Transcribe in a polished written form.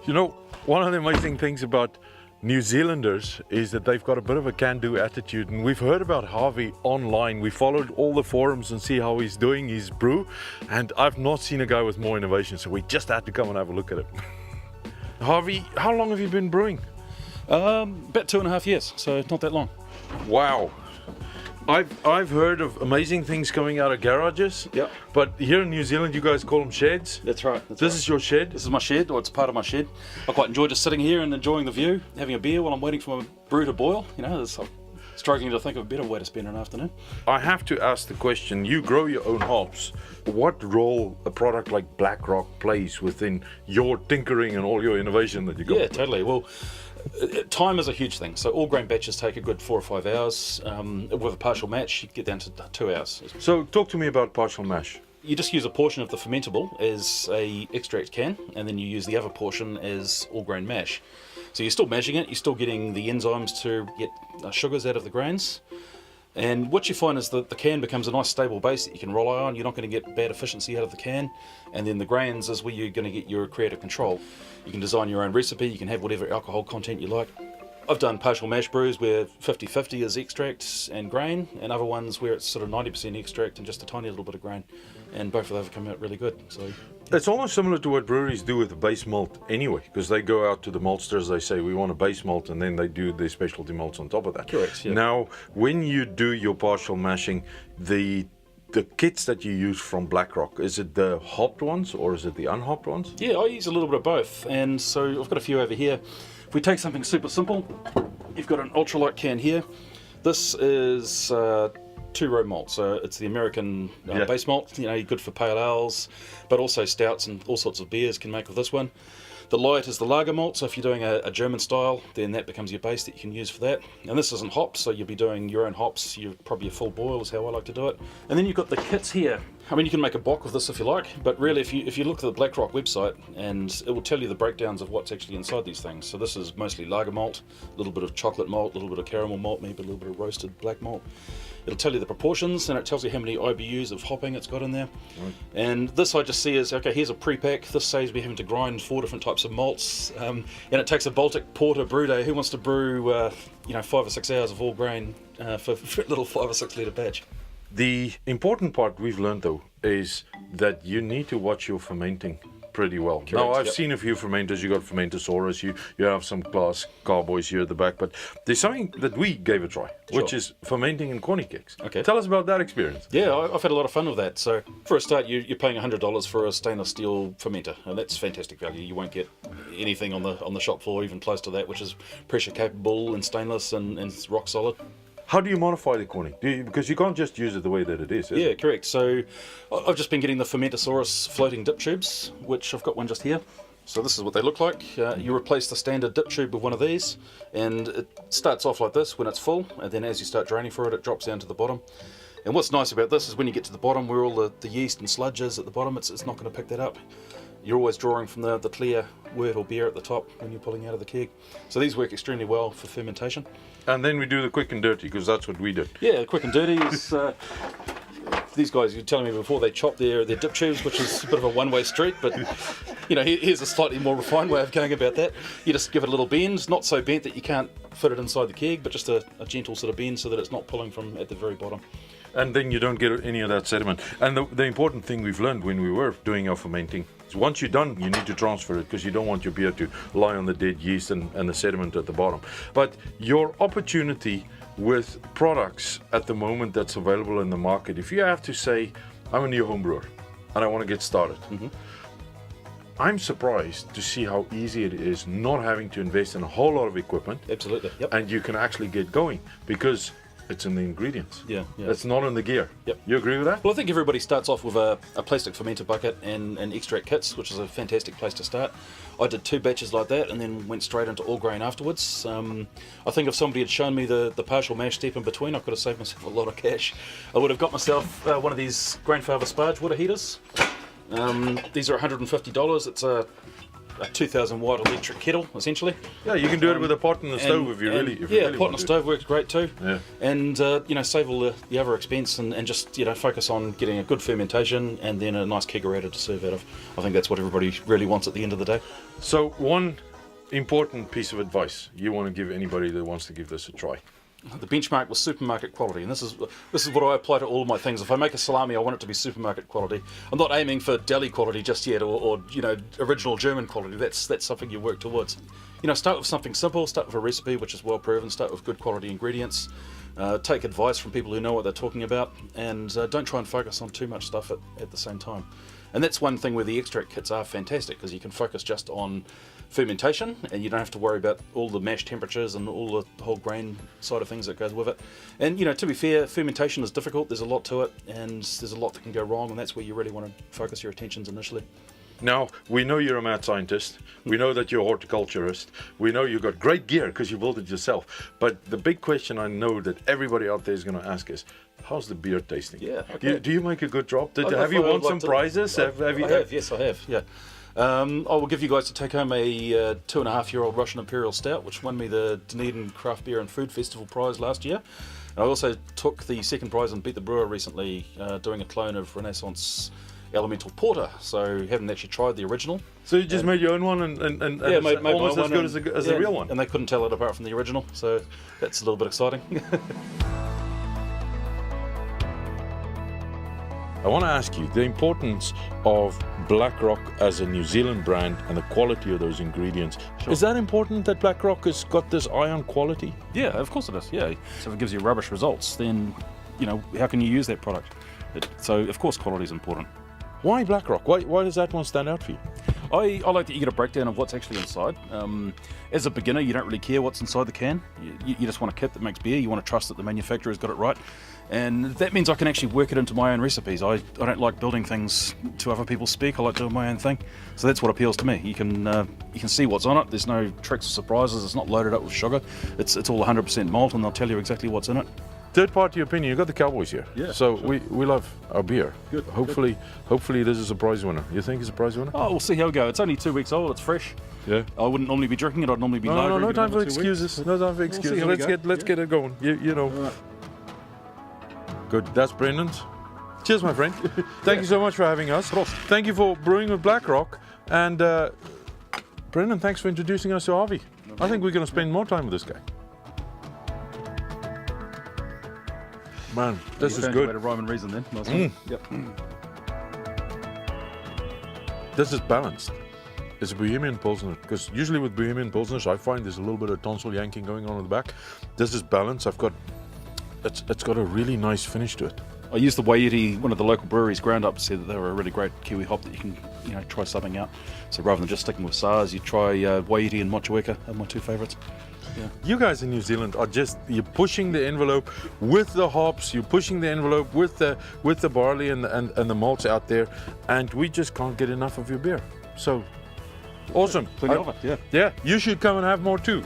You know, one of the amazing things about New Zealanders is that they've got a bit of a can-do attitude, and we've heard about Harvey online. We followed all the forums and see how he's doing his brew, and I've not seen a guy with more innovation, so we just had to come and have a look at it. Harvey, how long have you been brewing? About 2.5 years, so not that long. Wow. I've heard of amazing things coming out of garages. Yeah. But here in New Zealand, you guys call them sheds. That's right. This is your shed? This is my shed, or it's part of my shed. I quite enjoy just sitting here and enjoying the view, having a beer while I'm waiting for my brew to boil. You know, I'm struggling to think of a better way to spend an afternoon. I have to ask the question, you grow your own hops. What role a product like Blackrock plays within your tinkering and all your innovation that you got? Yeah, totally. Well, time is a huge thing. So all grain batches take a good 4 or 5 hours. With a partial mash, you get down to 2 hours. So talk to me about partial mash. You just use a portion of the fermentable as a extract can, and then you use the other portion as all grain mash. So you're still mashing it, you're still getting the enzymes to get sugars out of the grains. And what you find is that the can becomes a nice stable base that you can rely on. You're not going to get bad efficiency out of the can. And then the grains is where you're going to get your creative control. You can design your own recipe, you can have whatever alcohol content you like. I've done partial mash brews where 50-50 is extract and grain, and other ones where it's sort of 90% extract and just a tiny little bit of grain. And both of those have come out really good. So it's almost similar to what breweries do with the base malt anyway, because they go out to the maltsters, they say we want a base malt, and then they do the specialty malts on top of that. Correct, yeah. Now, when you do your partial mashing, the kits that you use from Blackrock, is it the hopped ones or is it the unhopped ones? Yeah, I use a little bit of both, and so I've got a few over here. If we take something super simple, you've got an ultralight can here. This is 2-row malt, so it's the American base malt. You know, good for pale ales, but also stouts and all sorts of beers can make with this one. The light is the lager malt, so if you're doing a German style, then that becomes your base that you can use for that. And this isn't hops, so you'll be doing your own hops. You're probably a full boil is how I like to do it. And then you've got the kits here. I mean, you can make a bock with this if you like, but really if you look at the Blackrock website, and it will tell you the breakdowns of what's actually inside these things. So this is mostly lager malt, a little bit of chocolate malt, a little bit of caramel malt, maybe a little bit of roasted black malt. It'll tell you the proportions, and it tells you how many IBUs of hopping it's got in there. Right. And this I just see as, okay, here's a pre-pack. This saves me having to grind 4 different types of malts. And it takes a Baltic Porter brew day. Who wants to brew 5 or 6 hours of all grain for a little 5 or 6 litre batch? The important part we've learned, though, is that you need to watch your fermenting pretty well. Correct, now, I've seen a few fermenters. You got Fermentosaurus, you have some glass Cowboys here at the back, but there's something that we gave a try, which is fermenting in corny cakes. Okay. Tell us about that experience. Yeah, I've had a lot of fun with that. So for a start, you're paying $100 for a stainless steel fermenter, and that's fantastic value. You won't get anything on the shop floor even close to that, which is pressure capable and stainless and it's rock solid. How do you modify the corny? Because you can't just use it the way that it is. Yeah, correct. So I've just been getting the Fermentosaurus floating dip tubes, which I've got one just here. So this is what they look like. You replace the standard dip tube with one of these, and it starts off like this when it's full, and then as you start draining for it, it drops down to the bottom. And what's nice about this is when you get to the bottom, where all the yeast and sludge is at the bottom, it's not going to pick that up. You're always drawing from the clear wort or beer at the top when you're pulling out of the keg. So these work extremely well for fermentation. And then we do the quick and dirty, because that's what we do. Yeah, quick and dirty is... these guys, you're telling me before, they chop their dip tubes, which is a bit of a one-way street, but here's a slightly more refined way of going about that. You just give it a little bend, not so bent that you can't fit it inside the keg, but just a gentle sort of bend so that it's not pulling from at the very bottom. And then you don't get any of that sediment. And the important thing we've learned when we were doing our fermenting is once you're done, you need to transfer it, because you don't want your beer to lie on the dead yeast and the sediment at the bottom. But your opportunity with products at the moment that's available in the market, if you have to say, I'm a new home brewer and I want to get started, I'm surprised to see how easy it is not having to invest in a whole lot of equipment. Absolutely, yep. And you can actually get going, because it's in the ingredients. Yeah. It's not in the gear. Yep. You agree with that? Well, I think everybody starts off with a plastic fermenter bucket and extract kits, which is a fantastic place to start. I did 2 batches like that and then went straight into all grain afterwards. I think if somebody had shown me the partial mash step in between, I could have saved myself a lot of cash. I would have got myself one of these Grandfather Sparge water heaters. These are $150. It's a a 2,000 watt electric kettle, essentially. Yeah, you can do it with a pot and a stove if you really. If you really pot want and a to. stove works great too. Yeah. And save all the other expense and just focus on getting a good fermentation and then a nice kegerator to serve out of. I think that's what everybody really wants at the end of the day. So one important piece of advice you want to give anybody that wants to give this a try. The benchmark was supermarket quality, and this is what I apply to all of my things. If I make a salami, I want it to be supermarket quality. I'm not aiming for deli quality just yet, or original German quality. That's something you work towards. Start with something simple. Start with a recipe which is well proven. Start with good quality ingredients. Take advice from people who know what they're talking about, and don't try and focus on too much stuff at the same time. And that's one thing where the extract kits are fantastic, because you can focus just on fermentation and you don't have to worry about all the mash temperatures and all the whole grain side of things that goes with it. And to be fair, fermentation is difficult. There's a lot to it, and there's a lot that can go wrong, and that's where you really want to focus your attentions initially. Now, we know you're a mad scientist. We know that you're a horticulturist. We know you've got great gear because you built it yourself. But the big question I know that everybody out there is going to ask is, how's the beer tasting? Yeah. Okay. Do you make a good job? Have you won some prizes? Yes, I have. Yeah. I will give you guys to take home a 2.5-year-old Russian Imperial Stout, which won me the Dunedin Craft Beer and Food Festival prize last year. And I also took the second prize and beat the brewer recently, doing a clone of Renaissance Elemental Porter. So haven't actually tried the original. So you just made your own one and yeah, it's made almost as good as the real one. And they couldn't tell it apart from the original, so that's a little bit exciting. I want to ask you the importance of Blackrock as a New Zealand brand and the quality of those ingredients. Sure. Is that important that Blackrock has got this eye on quality? Yeah, of course it is. Yeah. So if it gives you rubbish results, then how can you use that product? So of course quality is important. Why Blackrock? Why does that one stand out for you? I like that you get a breakdown of what's actually inside. As a beginner, you don't really care what's inside the can. You just want a kit that makes beer. You want to trust that the manufacturer's got it right. And that means I can actually work it into my own recipes. I don't like building things to other people's spec. I like doing my own thing. So that's what appeals to me. You can see what's on it. There's no tricks or surprises. It's not loaded up with sugar. It's all 100% malt, and they'll tell you exactly what's in it. Third party opinion, you've got the Cowboys here. Yeah, so sure. we love our beer. Good. Hopefully this is a prize winner. You think it's a prize winner? Oh, we'll see how we go. It's only 2 weeks old. It's fresh. Yeah. I wouldn't normally be drinking it. I'd normally be No time for excuses. No time for excuses. Let's get it going. You know. Right. Good. That's Brendan's. Cheers, my friend. Thank you so much for having us. Thank you for brewing with Blackrock. And Brendan, thanks for introducing us to Harvey. I think we're going to spend more time with this guy. Man, this is good. Way to rhyme and reason then. Nice one. Yep. This is balanced. It's a Bohemian Pilsner, because usually with Bohemian Pilsners I find there's a little bit of tonsil yanking going on in the back. This is balanced. It's got a really nice finish to it. I used the Waiiti, one of the local breweries, ground up, said that they were a really great Kiwi hop that you can try subbing out. So rather than just sticking with SARS, you try Waiiti and Motueka are my two favourites. Yeah. You guys in New Zealand are you're pushing the envelope with the hops, you're pushing the envelope with the barley and the malts out there, and we just can't get enough of your beer. So awesome. Plenty of it, yeah. Yeah, you should come and have more too.